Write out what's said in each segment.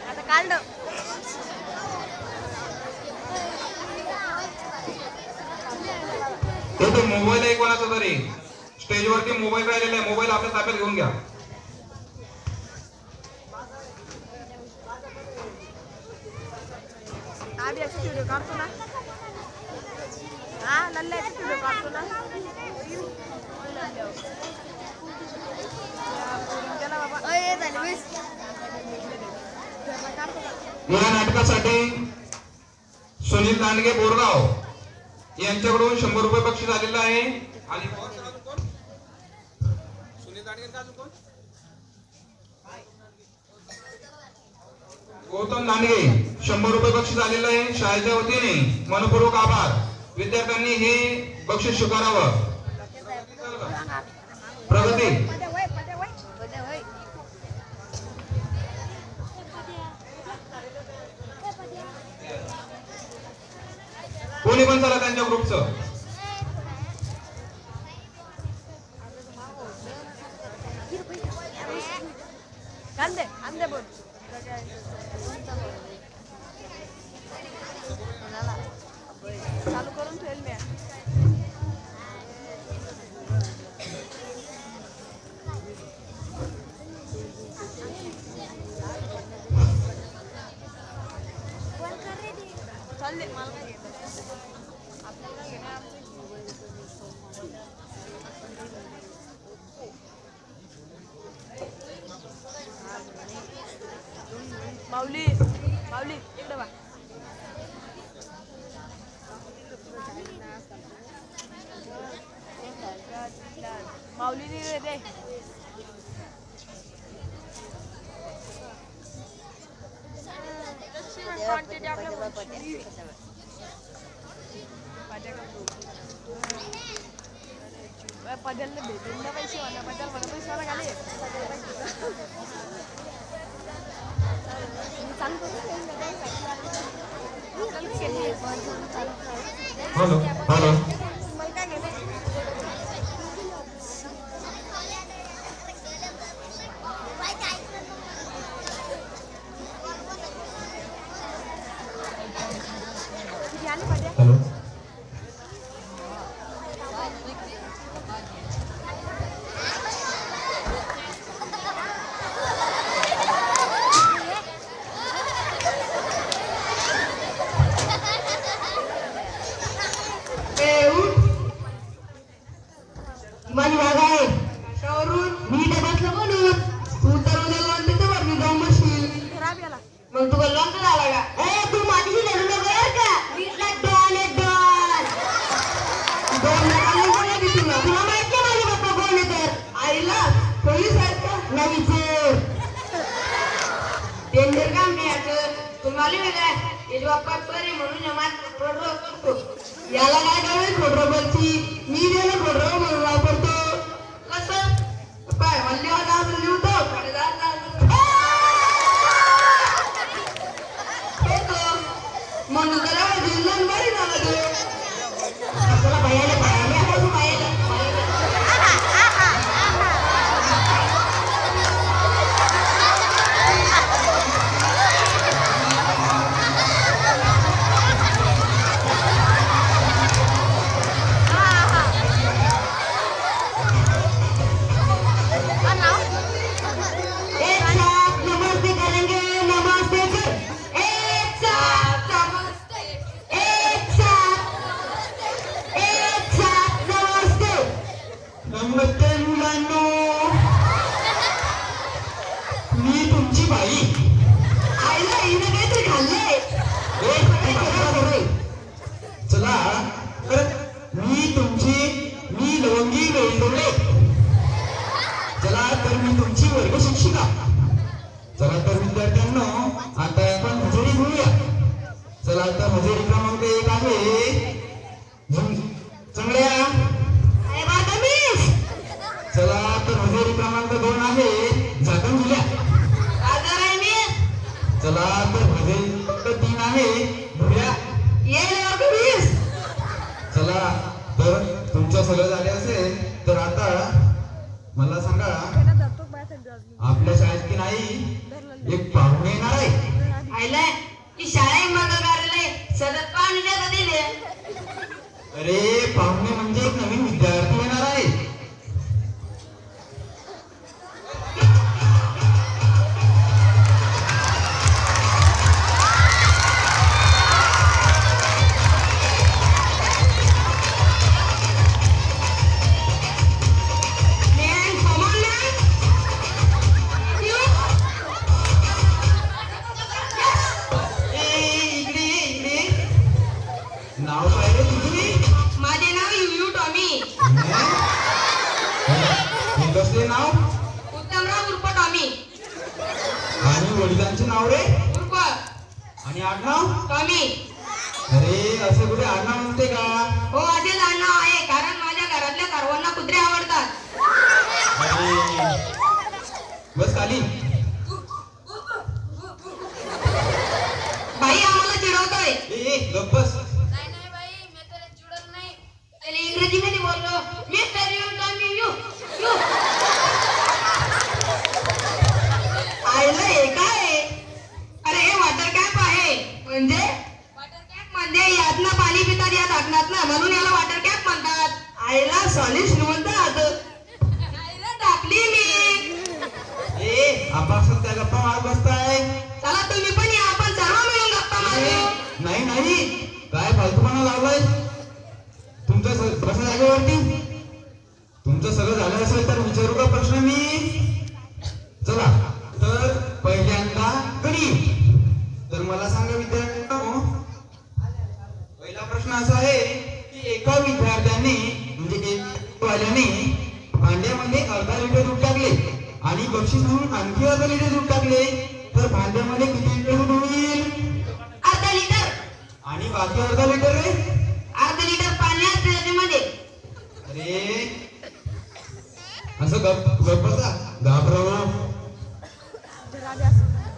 आता काढलं तो मोबाईल आहे कोणाचा तरी स्टेजवरती मोबाईल राहिलेला आहे. मोबाईल आपल्या ताब्यात घेऊन घ्या. आधी अशी व्हिडिओ काढतो ना. हा लल्ला व्हिडिओ काढतो ना. या नाटकासाठी सुनील दांडगे बोरगाव यांच्याकडून 100 रुपये बक्षीस आलेलं आहे. आणि सुनील दांडगे का कोण? गौतम दांडगे 100 रुपये बक्षीस आलेलं आहे. शाळेच्या वतीने मनपूर्वक आभार. विद्यार्थ्यांनी हे बक्षीस स्वीकारावं. प्रगती कोणी पण चला त्यांच्या ग्रुपचं. बोल चालू करून ठेवेल मी. चालले मला काय घेत आपल्याला घेणे माऊली माऊली इकडे बा. माऊली दे पदलने भेटून ना पैसे मला पदल मला पैसे मला घाले हॅलो हॅलो हॅलो माझी भाग आहे कशावरून मी डबातलं म्हणून तू तर उद्या लॉन्ड्री तर भरली जाऊन बसशील. मग तू लॉन्ड्री झाला का? ए तू माझी धरू नको यार का वीटला डॉन आहे डॉन. डॉन नका की तुला तुला माहित नाही माझे पप्पा कोण आहे तर आईला पोलीस आहेत का नाही चोर डेंजर काम नाही याचं तुम्हाला वेगळं आहे. याचे बाप्पा करे म्हणून माझं खोडरो करतो. याला काय करायचं खोडरोबरची मी गेलो खोडरो म्हणून वापरतो. कसं काय मल्ल्यावर जाऊन लिहतो म्हणून जरा जिल्ह्यात बरी झाला तो तुला भयाला भयाला आपण भयाला मी तुमची बाई आईला हिने काहीतरी खाल्लंय. चला मी तुमची मी लवंगी वेलदोडे मी तुमची वर्ग शिक्षिका. चला तर विद्यार्थ्यांनो, आता आपण हजेरी घेऊया. चला तर हजेरी क्रमांक 1 आहे चंगड्या. चला तर हजेरी क्रमांक 2 आहे झाकण झुल्या. चला तर हजेरी क्रमांक 3 आहे भुऱ्या. चला तर तुमचं सगळं झाले असेल तर आता मला सांगा, आपल्या शाळेत की नाही एक पाहुणे येणार आहे. अरे पाहुणे म्हणजे एक नवीन विद्यार्थी येणार आहे. नाव काय रे तुझं? माझे नाव युयू टॉमी. कसले नाव? उत्तमराव उर्फ टॉमी. आणि वडिलांचे नाव रे? उर्फ. आणि आडनाव? टॉमी. अरे असं कुठे आडनाव नसते का? हो, असेच आडनाव आहे, कारण माझ्या घरातल्या सर्वांना कुत्रे आवडतात. अरे बस खाली. भाई आम्हाला चिडवतोय. गप्प बस. त्याला इंग्रजीमध्ये बोललो, mister you Tommy you you. आयला हे काय? अरे हे वॉटर कॅप आहे. म्हणजे वॉटर कॅप म्हणजे यातनं पाणी पितात या झाकणातनं, म्हणून याला वॉटर कॅप म्हणतात. आयला सॉलिड श्रीमंत आयला टाकली मी. आपण त्या गप्पा मारत बसताय. चला तुम्ही पण या, आपण सर्व मिळून गप्पा मारू. नाही नाही, काय फालतूपणा लावलाय तुमच्या प्रश्न जागेवरती. तुमचं सगळं झालं असेल तर विचारू का प्रश्न मी? चला तर पहिल्यांदा गणित. तर मला सांगा विद्यार्थ्यांनो, पहिला प्रश्न असा आहे की एका विद्यार्थ्याने म्हणजे एक वाल्याने भांड्यामध्ये अर्धा लिटर दूध टाकले आणि बक्षीस म्हणून आणखी अर्धा लिटर दूध टाकले, तर भांड्यामध्ये किती लिटर दूध होईल? अर्धा लिटर. आणि बाकी अर्धा लिटर रे? अर्धा लिटर पाणी असते त्याच्यामध्ये. अरे असं गप्प बसा, घाबरव.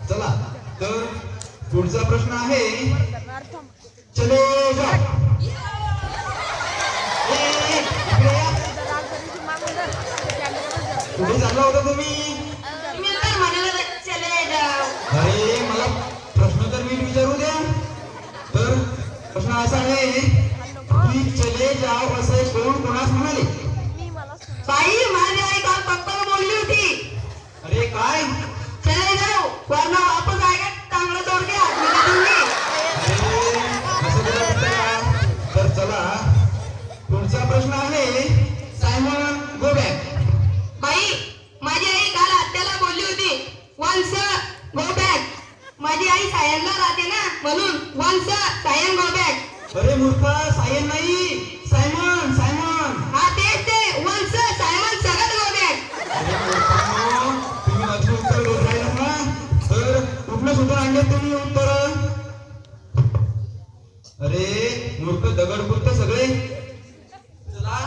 चला तर पुढचा प्रश्न आहे, चले जाओ. कुठे चालला होता तुम्ही? तुम्ही तर म्हणाला चले जाओ. अरे मला प्रश्न तर नीट विचारू द्या. तर प्रश्न असा आहे की चले जाओ असे कोण कोणास म्हणाले? बाई, माझी आई काल पप्पाला बोलली होती. अरे काय? चले जाओ वरना वापस आएगा टांगला तोड के हाथ में दे दूंगी. असं कुठं असतं का? तर चला पुढचा प्रश्न आहे, सायमन गो बॅक. बाई, माझी आई काल आत्याला बोलली होती वन्स गो बॅक. माझी आई सायनला राहते ना, म्हणून वन्स सायन गो बॅक. अरे मूर्खा, सायन नाही, सायमन सायमन. हा तेच ते, वन्स सायमन सगळं गो बॅक. अरे मूर्खांनो, तुम्ही माझी उत्तर देत राहिला ना, तर कुठलं सुद्धा आणले तुम्ही उत्तर? अरे मूर्ख दगड सगळे. चला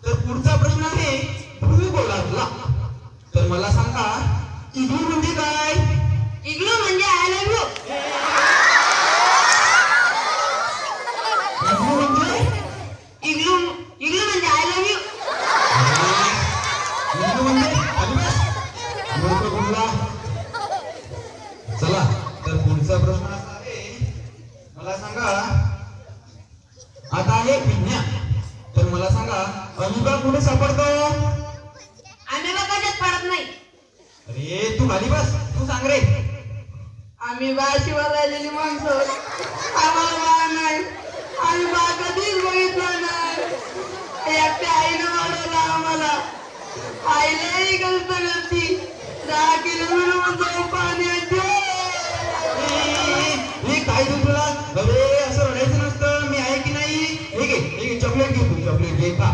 तर पुढचा प्रश्न आहे भूगोलातला. तर मला सांगा, इग्लू म्हणजे काय? इग्लू म्हणजे आय लव्ह यू. इग्लू म्हणजे इग्लू म्हणजे आय लव्ह यू. इग्लू म्हणजे मूर्ख कुठला. चला तर पुढचा प्रश्न असा आहे, मला सांगा, आता आहे विज्ञान. तर मला सांगा, अमिबा कुठे सापडतो? आम्ही कशात पडत नाही. अरे तू खाली बस, तू सांग रे. आम्ही बाशिवर राहिलेली माणसं, आम्हाला बा नाही, आम्ही बा कधीच बघितलं नाही. एकट्या आईनं वाढवलं आम्हाला. आईलाही कष्ट करती, 10 किलोमीटर पाण्याचे. काय तुला? अरे असं रडायचं नसतं, मी आहे की नाही. हे घे चॉकलेट घे, तू चॉकलेट घे, खा.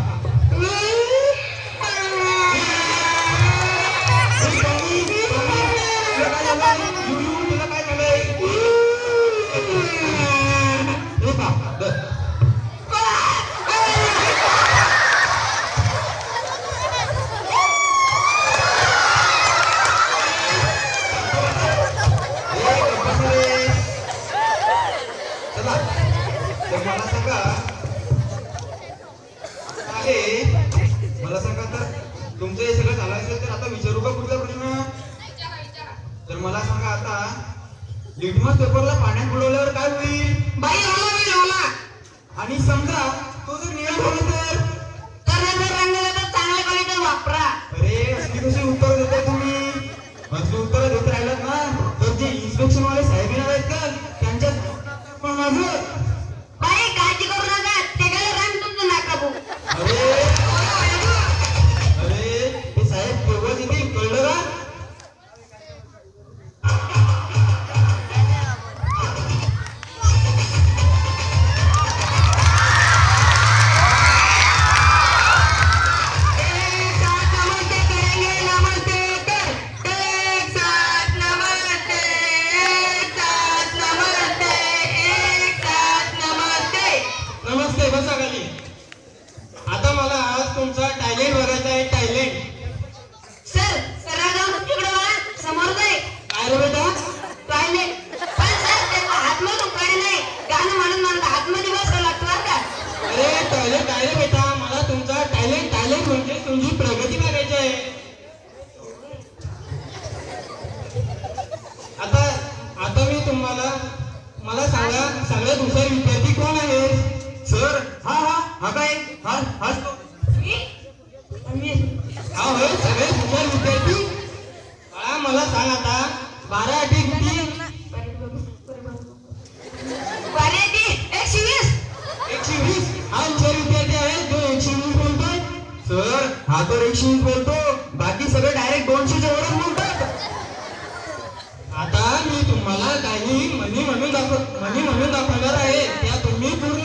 आहे मला सांगा तर तुमचं हे सगळं झालं असेल तर आता विचारू का पुढचा प्रश्न? तर मला सांगा आता लिटमस पेपरला पाण्यात बुडवल्यावर काय होईल? बाई ओला आणि समजा तो जर निळा झाला तर जर रंगाला तर चांगल्या क्वालिटी वापरा. अरे असली कशी उत्तर देताय तुम्ही? असली उत्तर देत राहिलात ना तर जे इन्स्पेक्शन वाले साहेब आहेत का त्यांच्या पण माझं बाई काळजी करू नका ते काय रंग तुमचं नाकाबू. अरे अरे हे साहेब केव्हा येतील कळलं का? नमस्ते बसा खाली. आता मला आज तुमचा टॅलेंट बघायचा आहे. टॅलेंट सर सरळ जाऊन तिकडे बघा समोर जाई काय रे बेटा? टॉयलेट. पण सर त्याचा हातमधून कडे नाही गाणं म्हणून म्हणता हातमध्ये बसावं लागतं बरं का. अरे टॉयलेट काय रे बेटा? मला तुमचा टॅलेंट टॅलेंट म्हणजे तुमची प्रगती बघायची आहे. आता आता मी तुम्हाला मला सांगा सगळ्यात हुशार विद्यार्थी कोण आहे? सर हा हा हा काय हा हाच तो. हा होय सगळ्यात हुशार विद्यार्थी. बाळा मला सांग आता 12 8 किती? 120. हा हुशार विद्यार्थी आहे जो 120 बोलतोय. सर हा तर 120 बोलतो बाकी सगळे डायरेक्ट 200 च्या वरच बोलतात. आता मी तुम्हाला काही म्हणी म्हणून दाखवणार आहे त्या तुम्ही पूर्ण